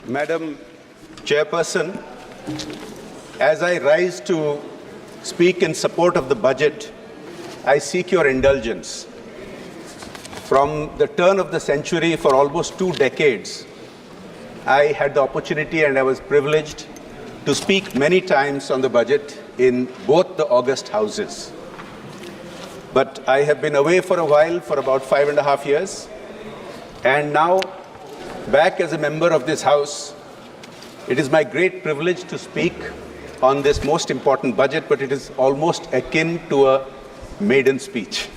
Madam Chairperson, as I rise to speak in support of the budget, I seek your indulgence. From the turn of the century, for almost 2 decades, I had the opportunity and I was privileged to speak many times on the budget in both the august houses. But I have been away for a while, for about 5.5 years, and now back as a member of this House. It is my great privilege to speak on this most important budget, but it is almost akin to a maiden speech.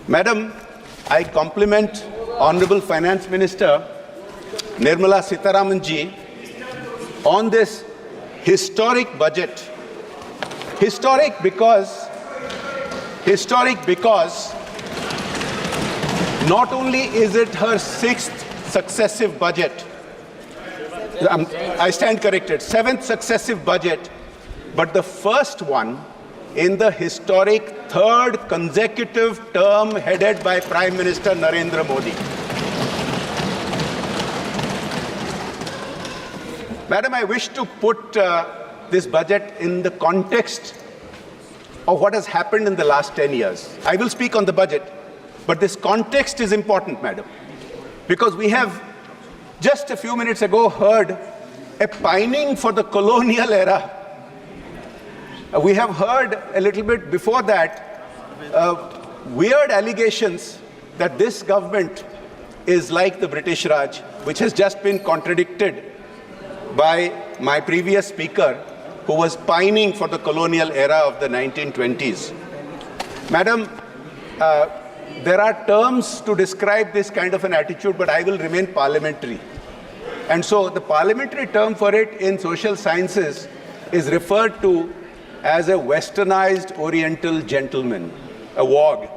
Madam, I compliment Honorable Finance Minister Nirmala Sitharaman ji on this historic budget. Historic because not only is it her 6th successive budget, I stand corrected, 7th successive budget, but the first one in the historic 3rd consecutive term headed by Prime Minister Narendra Modi. Madam, I wish to put this budget in the context of what has happened in the last 10 years. I will speak on the budget, but this context is important, Madam, because we have just a few minutes ago heard a pining for the colonial era. We have heard a little bit before that weird allegations that this government is like the British Raj, which has just been contradicted by my previous speaker, who was pining for the colonial era of the 1920s. Madam, there are terms to describe this kind of an attitude, but I will remain parliamentary. And so the parliamentary term for it in social sciences is referred to as a westernized oriental gentleman, a wog.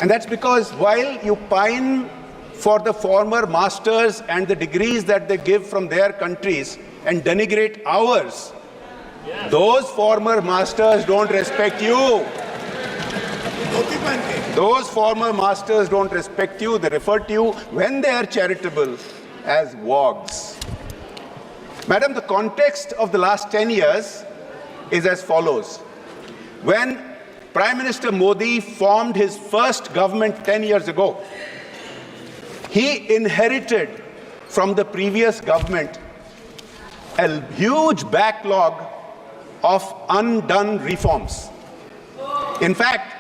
And that's because while you pine for the former masters and the degrees that they give from their countries and denigrate ours, those former masters don't respect you. Those former masters don't respect you. They refer to you, when they are charitable, as wogs. Madam, the context of the last 10 years is as follows. When Prime Minister Modi formed his first government 10 years ago, he inherited from the previous government a huge backlog of undone reforms. In fact,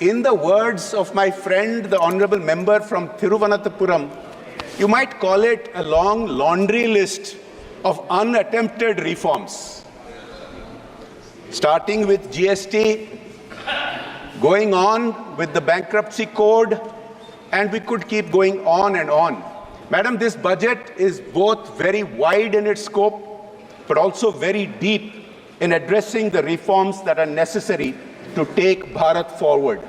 in the words of my friend, the honorable member from Thiruvananthapuram, you might call it a long laundry list of unattempted reforms. Starting with GST, going on with the bankruptcy code, and we could keep going on and on. Madam, this budget is both very wide in its scope, but also very deep in addressing the reforms that are necessary to take Bharat forward.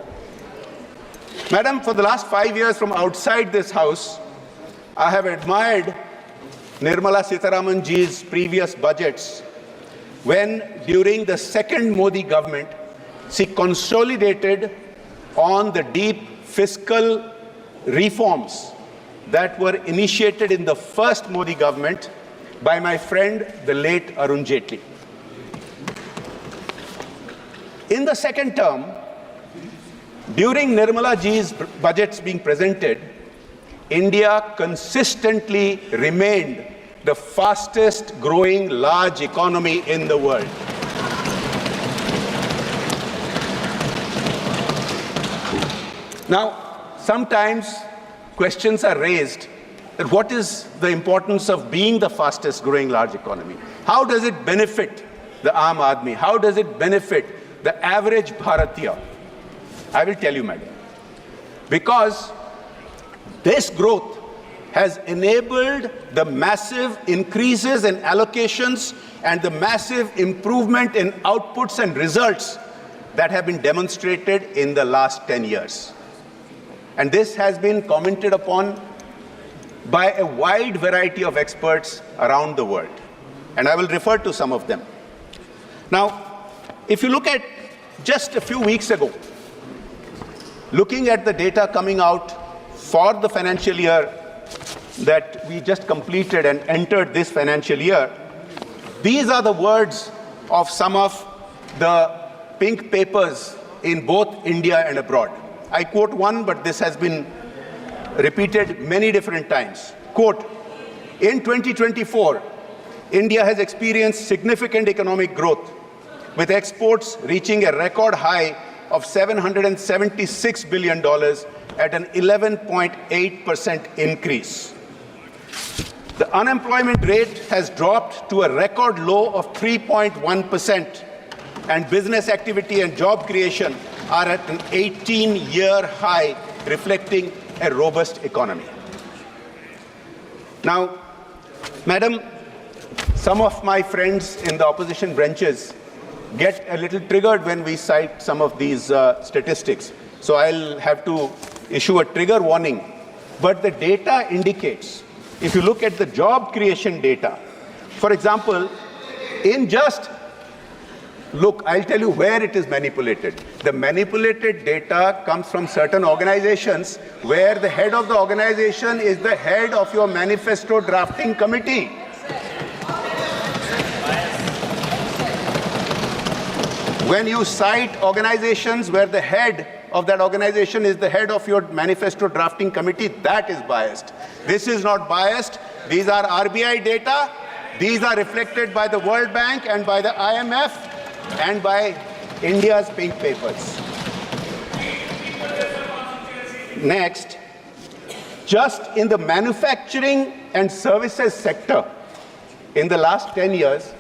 Madam, for the last 5 years from outside this House, I have admired Nirmala Sitharaman ji's previous budgets when, during the second Modi government, she consolidated on the deep fiscal reforms that were initiated in the first Modi government by my friend, the late Arun Jaitley. In the second term, during Nirmala ji's budgets being presented, India consistently remained the fastest growing large economy in the world. Now, sometimes questions are raised that what is the importance of being the fastest growing large economy? How does it benefit the Aam Aadmi? How does it benefit the average Bharatiya? I will tell you, madam. Because this growth has enabled the massive increases in allocations and the massive improvement in outputs and results that have been demonstrated in the last 10 years. And this has been commented upon by a wide variety of experts around the world. And I will refer to some of them. Now, if you look at just a few weeks ago, looking at the data coming out for the financial year that we just completed and entered this financial year, these are the words of some of the pink papers in both India and abroad. I quote one, but this has been repeated many different times. Quote, in 2024, India has experienced significant economic growth, with exports reaching a record high of $776 billion at an 11.8% increase. The unemployment rate has dropped to a record low of 3.1%, and business activity and job creation are at an 18-year high, reflecting a robust economy. Now, Madam, some of my friends in the opposition branches get a little triggered when we cite some of these statistics. So I'll have to issue a trigger warning. But the data indicates, if you look at the job creation data, for example, in just, look, I'll tell you where it is manipulated. The manipulated data comes from certain organizations where the head of the organization is the head of your manifesto drafting committee. When you cite organizations where the head of that organization is the head of your manifesto drafting committee, that is biased. This is not biased. These are RBI data. These are reflected by the World Bank and by the IMF and by India's pink papers. Next, just in the manufacturing and services sector, in the last 10 years,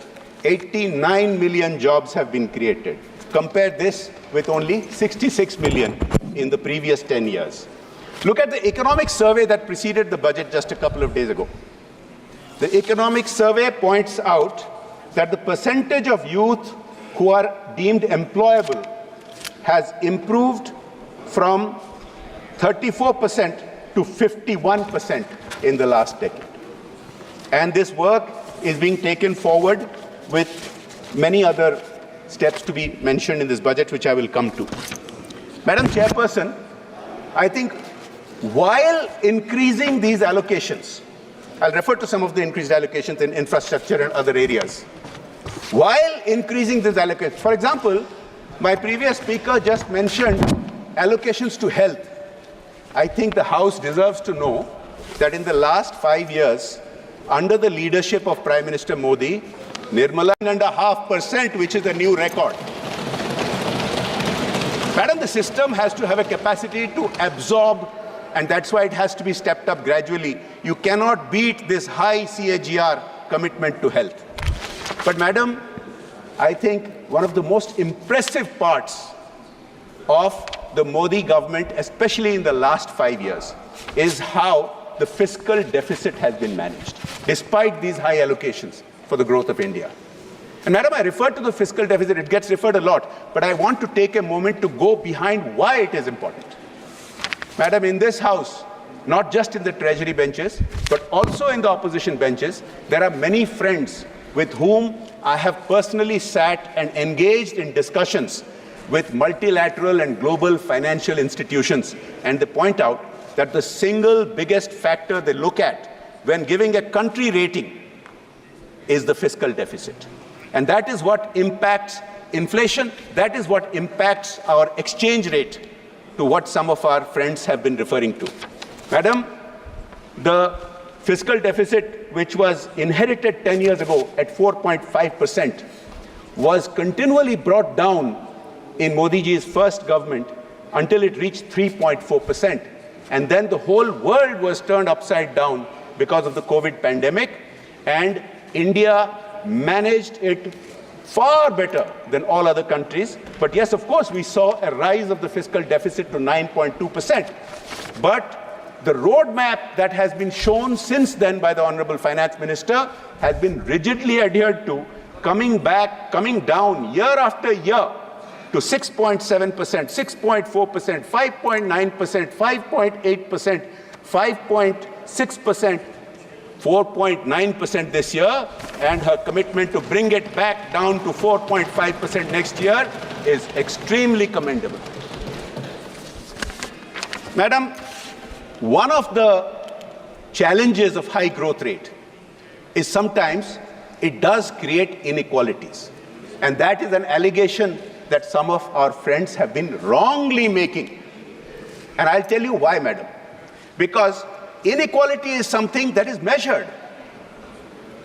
89 million jobs have been created. Compare this with only 66 million in the previous 10 years. Look at the economic survey that preceded the budget just a couple of days ago. The economic survey points out that the percentage of youth who are deemed employable has improved from 34% to 51% in the last decade. And this work is being taken forward with many other steps to be mentioned in this budget, which I will come to. Madam Chairperson, I think while increasing these allocations, I'll refer to some of the increased allocations in infrastructure and other areas. While increasing these allocations, for example, my previous speaker just mentioned allocations to health. I think the House deserves to know that in the last 5 years, under the leadership of Prime Minister Modi, Nirmala 9.5%, which is a new record. Madam, the system has to have a capacity to absorb, and that's why it has to be stepped up gradually. You cannot beat this high CAGR commitment to health. But Madam, I think one of the most impressive parts of the Modi government, especially in the last 5 years, is how the fiscal deficit has been managed, despite these high allocations for the growth of India. And Madam, I refer to the fiscal deficit, it gets referred a lot, but I want to take a moment to go behind why it is important. Madam, in this House, not just in the Treasury benches, but also in the opposition benches, there are many friends with whom I have personally sat and engaged in discussions with multilateral and global financial institutions, and they point out that the single biggest factor they look at when giving a country rating is the fiscal deficit. And that is what impacts inflation, that is what impacts our exchange rate, to what some of our friends have been referring to. Madam, the fiscal deficit, which was inherited 10 years ago at 4.5%, was continually brought down in Modi ji's first government until it reached 3.4%. And then the whole world was turned upside down because of the COVID pandemic, and India managed it far better than all other countries. But yes, of course, we saw a rise of the fiscal deficit to 9.2%. But the roadmap that has been shown since then by the Honorable Finance Minister has been rigidly adhered to, coming down year after year to 6.7%, 6.4%, 5.9%, 5.8%, 5.6%, 4.9% this year, and her commitment to bring it back down to 4.5% next year is extremely commendable. Madam, one of the challenges of high growth rate is sometimes it does create inequalities. And that is an allegation that some of our friends have been wrongly making. And I'll tell you why, madam. Because inequality is something that is measured.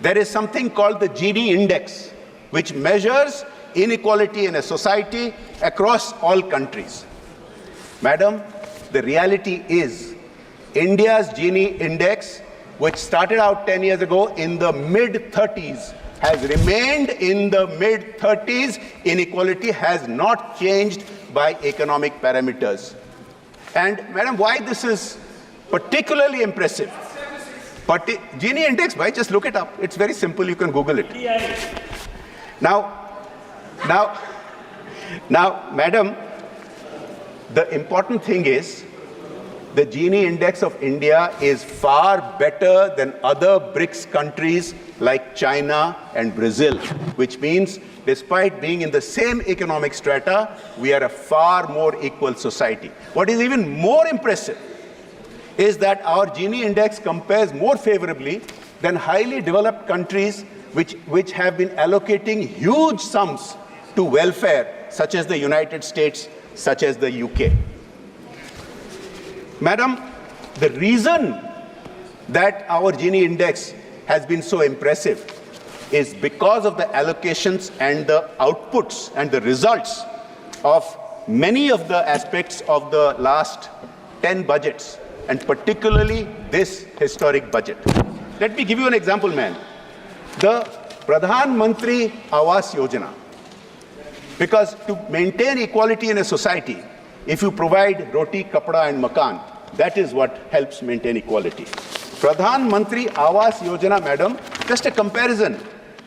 There is something called the Gini index, which measures inequality in a society across all countries. Madam, the reality is India's Gini index, which started out 10 years ago in the mid-30s, has remained in the mid-30s. Inequality has not changed by economic parameters. And madam, why this is particularly impressive? Gini index, why? Just look it up. It's very simple. You can Google it. Now, madam, the important thing is the Gini index of India is far better than other BRICS countries like China and Brazil, which means despite being in the same economic strata, we are a far more equal society. What is even more impressive is that our Gini index compares more favorably than highly developed countries which have been allocating huge sums to welfare, such as the United States, such as the UK. Madam, the reason that our Gini index has been so impressive is because of the allocations and the outputs and the results of many of the aspects of the last 10 budgets, and particularly this historic budget. Let me give you an example, ma'am. The Pradhan Mantri Awas Yojana. Because to maintain equality in a society, if you provide roti, kapda and makan, that is what helps maintain equality. Pradhan Mantri Awas Yojana, madam, just a comparison.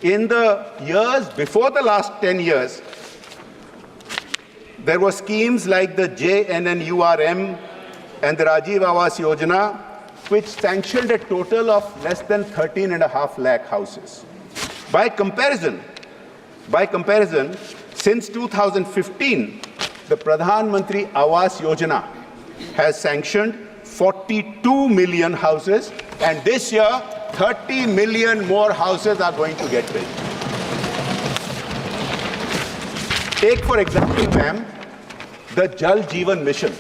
In the years before the last 10 years, there were schemes like the JNNURM and the Rajiv Awas Yojana, which sanctioned a total of less than 13.5 lakh houses. By comparison, since 2015, the Pradhan Mantri Awas Yojana has sanctioned 42 million houses, and this year, 30 million more houses are going to get built. Take, for example, ma'am, the Jal Jeevan Mission,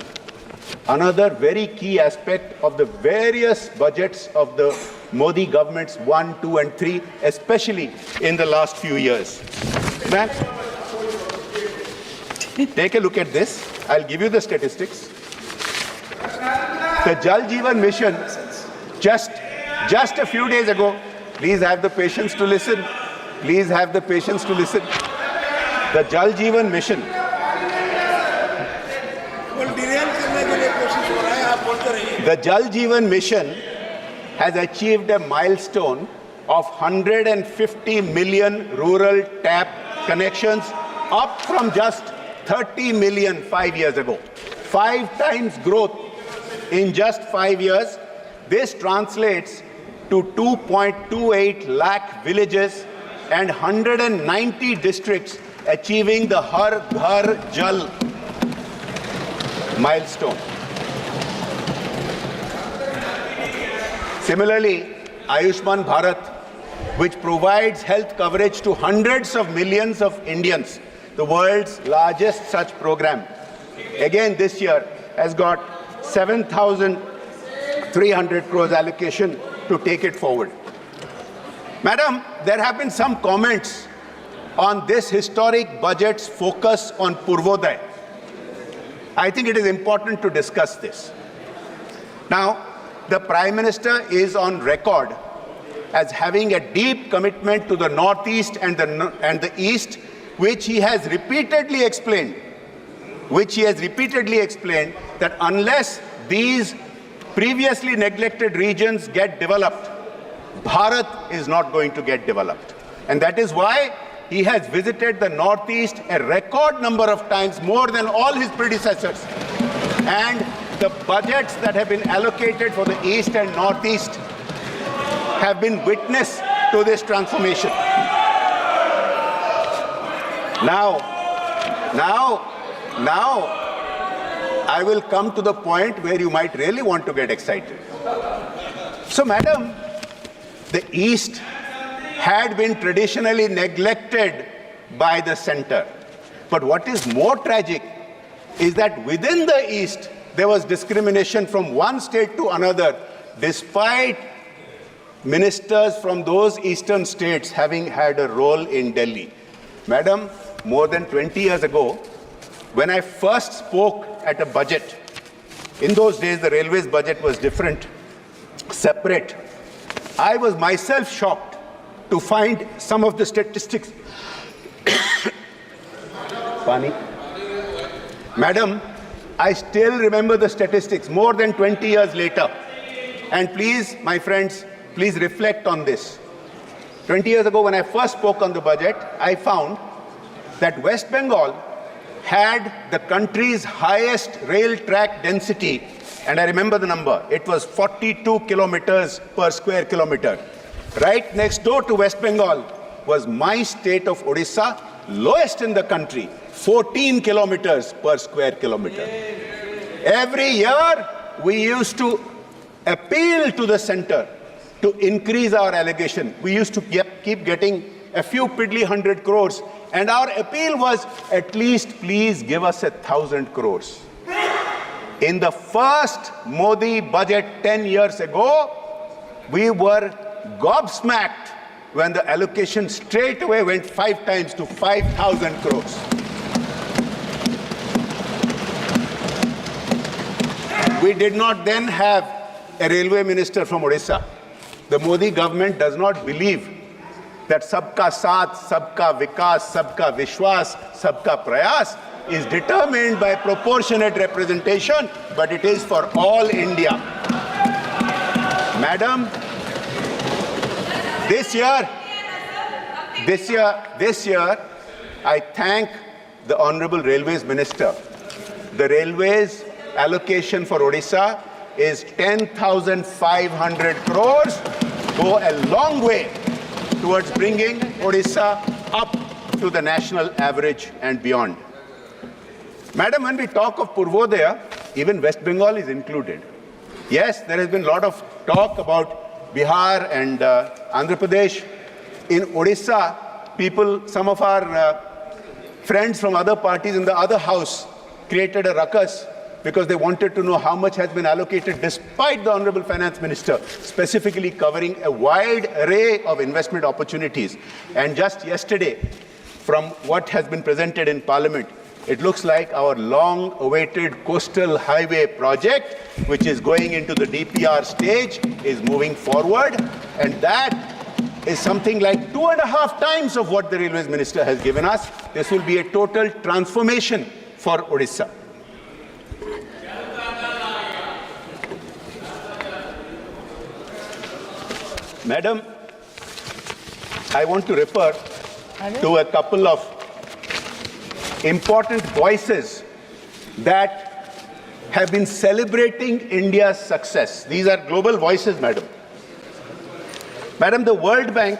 another very key aspect of the various budgets of the Modi governments 1, 2, and 3, especially in the last few years. Ma'am, take a look at this. I'll give you the statistics. The Jal Jeevan Mission, just a few days ago, please have the patience to listen. Please have the patience to listen. The Jal Jeevan Mission. The Jal Jeevan Mission has achieved a milestone of 150 million rural tap connections, up from just 30 million 5 years ago. 5 times growth in just 5 years. This translates to 2.28 lakh villages and 190 districts achieving the Har Ghar Jal milestone. Similarly, Ayushman Bharat, which provides health coverage to hundreds of millions of Indians, the world's largest such program, again this year has got 7,300 crores allocation to take it forward. Madam, there have been some comments on this historic budget's focus on Purvodaya. I think it is important to discuss this. Now, the Prime Minister is on record as having a deep commitment to the Northeast and the East, which he has repeatedly explained, that unless these previously neglected regions get developed, Bharat is not going to get developed. And that is why he has visited the Northeast a record number of times, more than all his predecessors. And the budgets that have been allocated for the East and Northeast have been witness to this transformation. Now, I will come to the point where you might really want to get excited. So, madam, the East had been traditionally neglected by the center. But what is more tragic is that within the East, there was discrimination from one state to another, despite ministers from those eastern states having had a role in Delhi. Madam, more than 20 years ago, when I first spoke at a budget, in those days the railways budget was different, separate. I was myself shocked to find some of the statistics. Pani. Madam, I still remember the statistics more than 20 years later. And please, my friends, please reflect on this. 20 years ago, when I first spoke on the budget, I found that West Bengal had the country's highest rail track density, and I remember the number. It was 42 kilometers per square kilometer. Right next door to West Bengal was my state of Odisha, lowest in the country, 14 kilometers per square kilometer. Every year, we used to appeal to the center to increase our allocation. We used to keep getting a few piddly 100 crores, and our appeal was, at least please give us 1,000 crores. In the first Modi budget 10 years ago, we were gobsmacked when the allocation straight away went 5 times to 5,000 crores. We did not then have a railway minister from Odisha. The Modi government does not believe that Sabka Saath, Sabka Vikas, Sabka Vishwas, Sabka Prayas is determined by proportionate representation, but it is for all India. Madam, this year, I thank the Honorable Railways Minister. The Railways allocation for Odisha is 10,500 crores, go a long way towards bringing Odisha up to the national average and beyond. Madam, when we talk of Purvodaya, even West Bengal is included. Yes, there has been a lot of talk about Bihar and Andhra Pradesh. In Odisha, people, some of our friends from other parties in the other house created a ruckus because they wanted to know how much has been allocated, despite the Honorable Finance Minister specifically covering a wide array of investment opportunities. And just yesterday, from what has been presented in Parliament, it looks like our long-awaited coastal highway project, which is going into the DPR stage, is moving forward. And that is something like 2.5 times of what the Railways Minister has given us. This will be a total transformation for Odisha. Madam, I want to refer to a couple of important voices that have been celebrating India's success. These are global voices, madam. Madam, the World Bank,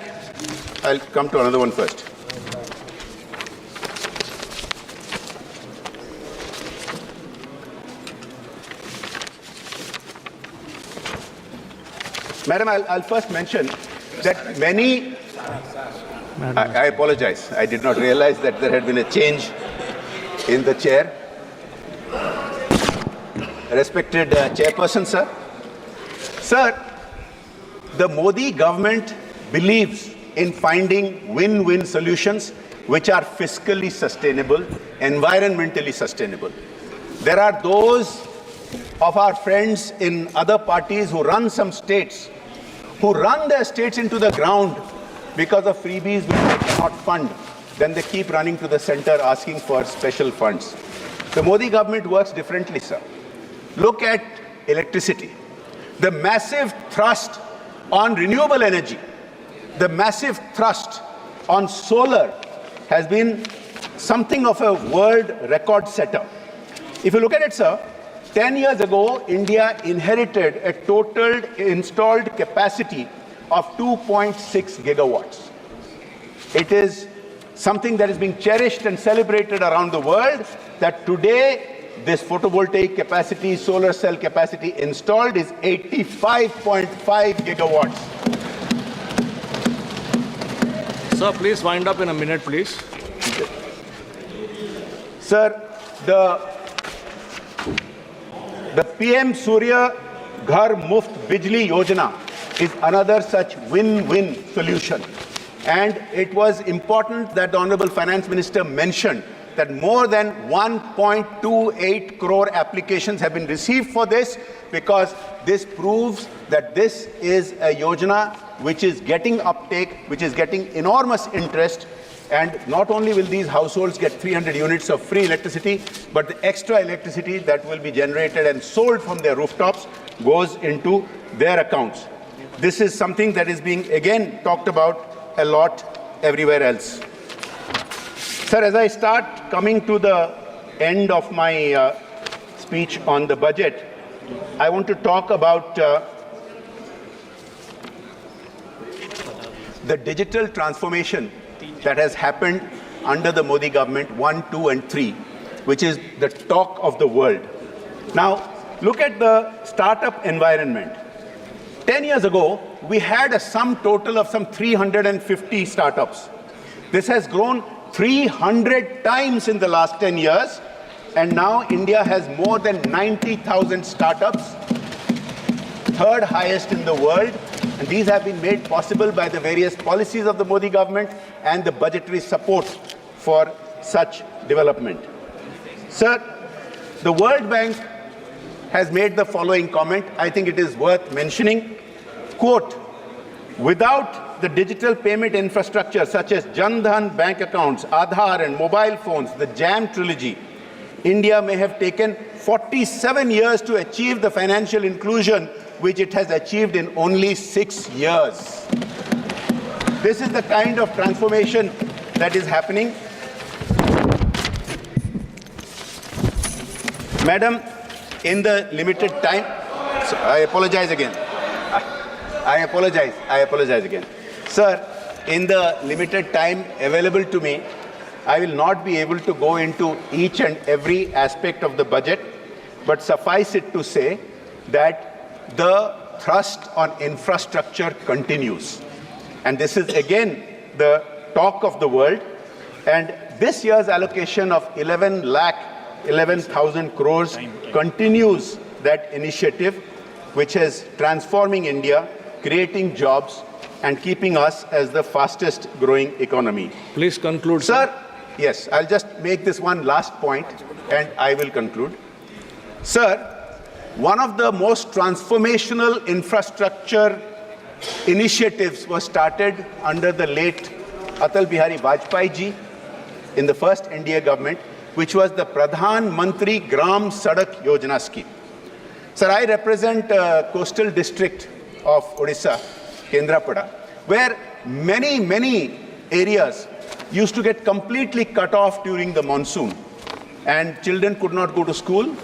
I'll come to another one first. Madam, I'll first mention that many, I apologize, I did not realize that there had been a change in the chair. Respected Chairperson, sir. Sir, the Modi government believes in finding win-win solutions which are fiscally sustainable, environmentally sustainable. There are those of our friends in other parties who run some states, who run their states into the ground because of freebies which they cannot fund. Then they keep running to the center asking for special funds. The Modi government works differently, sir. Look at electricity. The massive thrust on renewable energy, the massive thrust on solar has been something of a world record setter. If you look at it, sir, 10 years ago, India inherited a total installed capacity of 2.6 gigawatts. It is something that is being cherished and celebrated around the world, that today this photovoltaic capacity, solar cell capacity installed is 85.5 gigawatts. Sir, please wind up in a minute, please. Sir, the PM Surya Ghar Muft Bijli Yojana is another such win-win solution. And it was important that the Honorable Finance Minister mentioned that more than 1.28 crore applications have been received for this, because this proves that this is a yojana which is getting uptake, which is getting enormous interest. And not only will these households get 300 units of free electricity, but the extra electricity that will be generated and sold from their rooftops goes into their accounts. This is something that is being again talked about a lot everywhere else. Sir, as I start coming to the end of my speech on the budget, I want to talk about the digital transformation that has happened under the Modi government 1, 2, and 3, which is the talk of the world. Now, look at the startup environment. 10 years ago, we had a sum total of some 350 startups. This has grown 300 times in the last 10 years, and now India has more than 90,000 startups, third highest in the world, and these have been made possible by the various policies of the Modi government and the budgetary support for such development. Sir, the World Bank has made the following comment. I think it is worth mentioning. Quote, without the digital payment infrastructure such as Jan Dhan bank accounts, Aadhaar and mobile phones, the JAM trilogy, India may have taken 47 years to achieve the financial inclusion which it has achieved in only 6 years. This is the kind of transformation that is happening. Madam, in the limited time, so I apologize again. I apologize again. Sir, in the limited time available to me, I will not be able to go into each and every aspect of the budget, but suffice it to say that the thrust on infrastructure continues. And this is again the talk of the world. And this year's allocation of 11,000 crores continues that initiative, which is transforming India, creating jobs, and keeping us as the fastest growing economy. Please conclude, sir. Yes, I'll just make this one last point and I will conclude. Sir, one of the most transformational infrastructure initiatives was started under the late Atal Bihari Vajpayee ji in the first NDA government, which was the Pradhan Mantri Gram Sadak Yojana scheme. Sir, I represent a coastal district of Odisha, Kendrapada, where many areas used to get completely cut off during the monsoon, and children could not go to school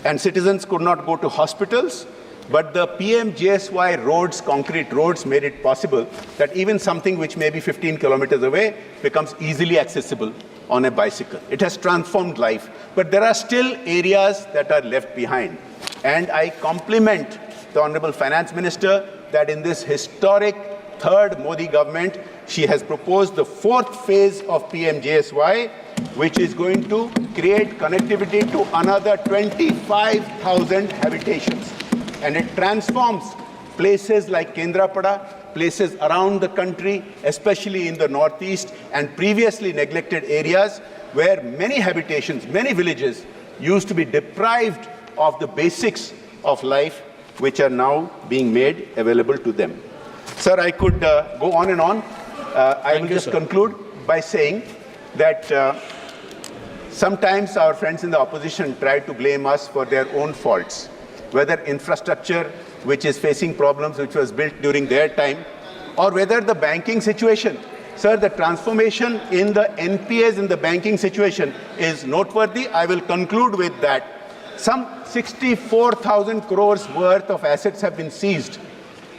and citizens could not go to hospitals. But the PMJSY roads, concrete roads, made it possible that even something which may be 15 kilometers away becomes easily accessible on a bicycle. It has transformed life, but there are still areas that are left behind. And I compliment the Honorable Finance Minister that in this historic third Modi government, she has proposed the fourth phase of PMJSY, which is going to create connectivity to another 25,000 habitations. And it transforms places like Kendrapada, places around the country, especially in the northeast and previously neglected areas where many habitations, many villages used to be deprived of the basics of life, which are now being made available to them. Sir, I could go on and on. I will just conclude by saying that sometimes our friends in the opposition try to blame us for their own faults, whether infrastructure which is facing problems which was built during their time, or whether the banking situation. Sir, the transformation in the NPAs in the banking situation is noteworthy. I will conclude with that. Some 64,000 crores worth of assets have been seized,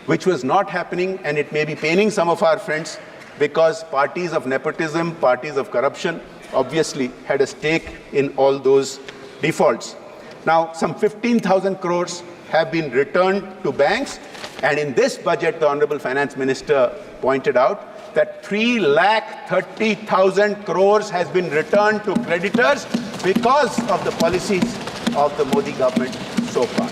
which was not happening, and it may be paining some of our friends because parties of nepotism, parties of corruption obviously had a stake in all those defaults. Now, some 15,000 crores have been returned to banks, and in this budget, the Honorable Finance Minister pointed out that 3,30,000 crores has been returned to creditors because of the policies of the Modi government so far.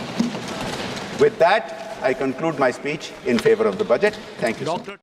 With that, I conclude my speech in favor of the budget. Thank you, sir.